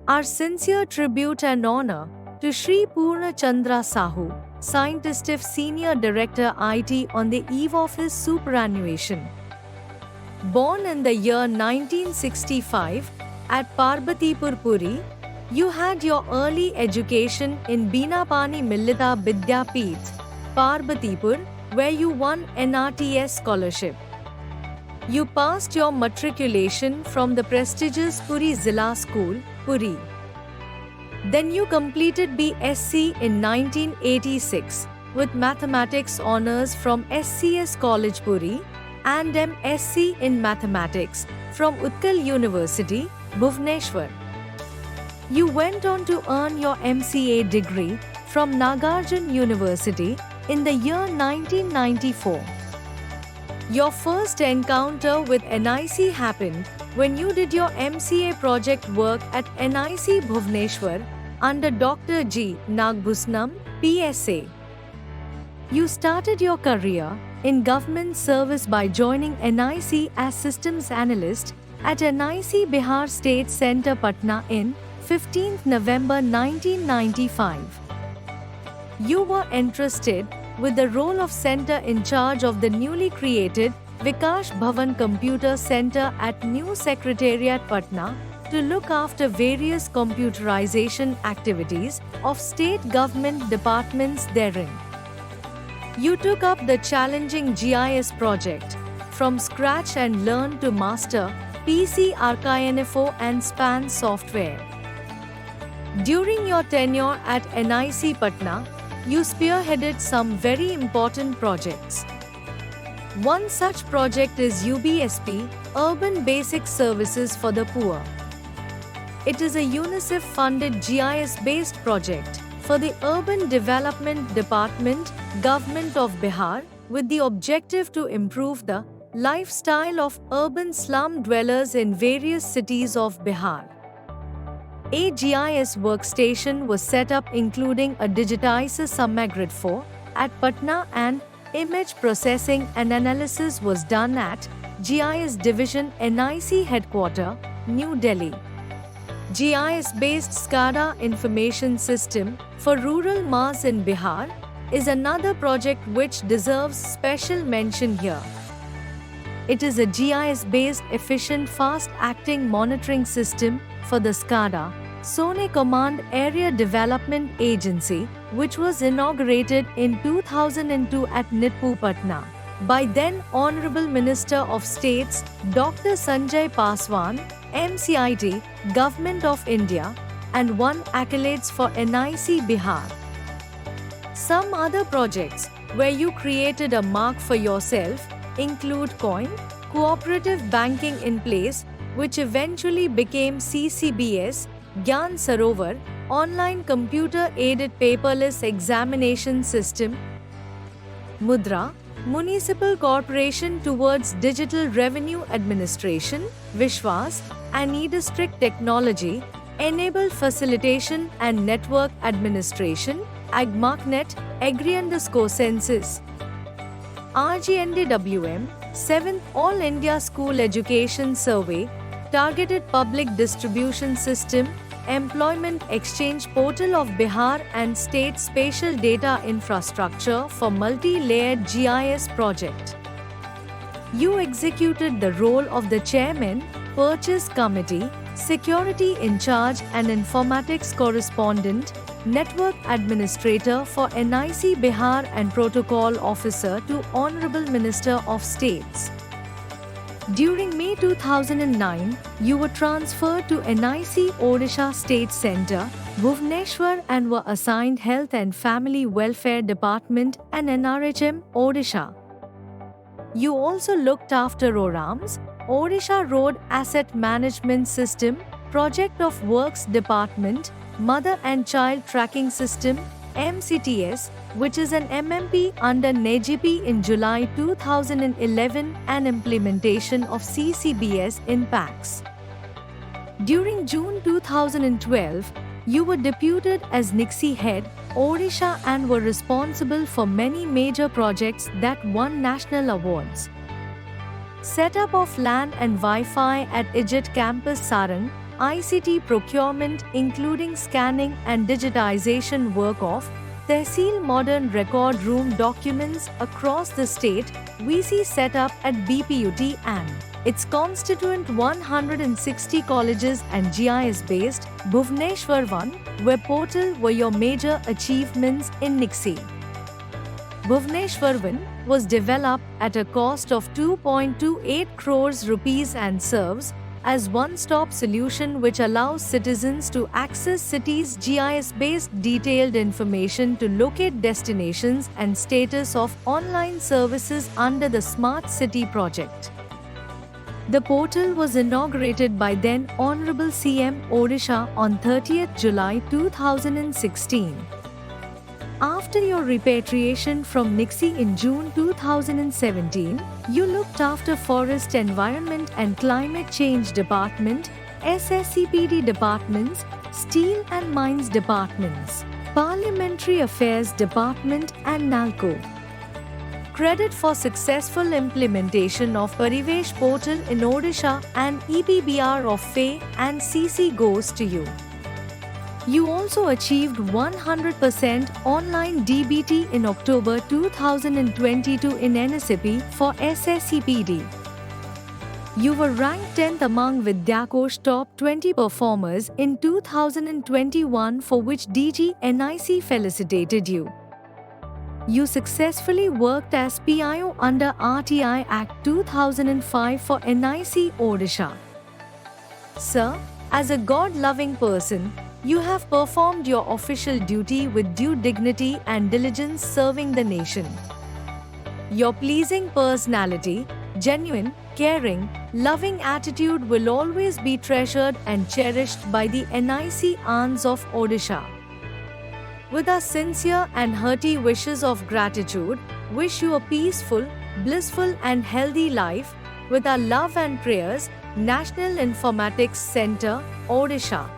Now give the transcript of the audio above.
Our sincere tribute and honor to Shri Purna Chandra Sahu, Scientist of Senior Director IT on the eve of his superannuation. Born in the year 1965 at Parbatipur Puri, you had your early education in Binapani Millita Vidyapeeth, Parbatipur, where you won NRTS scholarship. You passed your matriculation from the prestigious Puri Zilla School, Puri. Then you completed BSc in 1986 with Mathematics Honours from SCS College Puri and MSc in Mathematics from Utkal University, Bhubaneswar. You went on to earn your MCA degree from Nagarjuna University in the year 1994. Your first encounter with NIC happened when you did your MCA project work at NIC Bhubaneswar under Dr. G. Nagbhusnam, PSA. You started your career in government service by joining NIC as Systems Analyst at NIC Bihar State Centre Patna in 15 November 1995. You were entrusted with the role of Centre in charge of the newly created Vikash Bhavan Computer Centre at New Secretariat Patna to look after various computerization activities of state government departments therein. You took up the challenging GIS project from scratch and learned to master PC ArchiNFO and SPAN software. During your tenure at NIC Patna, you spearheaded some very important projects. One such project is UBSP, Urban Basic Services for the Poor. It is a UNICEF-funded GIS-based project for the Urban Development Department, Government of Bihar, with the objective to improve the lifestyle of urban slum dwellers in various cities of Bihar. A GIS workstation was set up including a digitizer Samagrid 4 at Patna and image processing and analysis was done at GIS Division NIC Headquarter, New Delhi. GIS-based SCADA information system for rural mass in Bihar is another project which deserves special mention here. It is a GIS-based efficient fast-acting monitoring system for the SCADA, Sone Command Area Development Agency, which was inaugurated in 2002 at Nitpur, Patna, by then Honorable Minister of States Dr. Sanjay Paswan, MCIT, Government of India, and won accolades for NIC Bihar. Some other projects where you created a mark for yourself include COIN, Cooperative Banking in Place, which eventually became CCBS, Gyan Sarovar, Online Computer-Aided Paperless Examination System, Mudra, Municipal Corporation towards Digital Revenue Administration, Vishwas, and E-District Technology, Enabled Facilitation and Network Administration, AgMarkNet, Agri_Census, RGNDWM, 7th All India School Education Survey, Targeted Public Distribution System, Employment Exchange Portal of Bihar and State Spatial Data Infrastructure for Multi-Layered GIS Project. You executed the role of the Chairman, Purchase Committee, Security in Charge and Informatics Correspondent, Network Administrator for NIC Bihar and Protocol Officer to Honorable Minister of States. During May 2009, you were transferred to NIC Odisha State Centre, Bhubaneswar and were assigned Health and Family Welfare Department and NRHM, Odisha. You also looked after ORAMS, Odisha Road Asset Management System, Project of Works Department, Mother and Child Tracking System, MCTS, which is an MMP under NEGIP in July 2011 and implementation of CCBS in PAX. During June 2012, you were deputed as NIXI head, Odisha and were responsible for many major projects that won national awards. Setup of LAN and Wi-Fi at IJET Campus Sarang, ICT procurement including scanning and digitization work of Tehsil Modern Record Room documents across the state, we see set up at BPUT and its constituent 160 colleges and GIS-based Bhubaneswar 1 web portal were your major achievements in NIXI. Bhubaneswar 1 was developed at a cost of 2.28 crores rupees and serves as one-stop solution which allows citizens to access cities' GIS-based detailed information to locate destinations and status of online services under the Smart City project. The portal was inaugurated by then Honorable CM Odisha on 30th July 2016. After your repatriation from NIXI in June 2017, you looked after Forest Environment and Climate Change Department, SSCPD departments, Steel and Mines departments, Parliamentary Affairs Department and NALCO. Credit for successful implementation of Parivesh portal in Odisha and EPBR of FE and CC goes to you. You also achieved 100% online DBT in October 2022 in NSCP for SSCPD. You were ranked 10th among Vidyakosh top 20 performers in 2021 for which DG NIC felicitated you. You successfully worked as PIO under RTI Act 2005 for NIC Odisha. Sir, as a God-loving person, you have performed your official duty with due dignity and diligence serving the nation. Your pleasing personality, genuine, caring, loving attitude will always be treasured and cherished by the NIC Ans of Odisha. With our sincere and hearty wishes of gratitude, wish you a peaceful, blissful and healthy life. With our love and prayers, National Informatics Center, Odisha.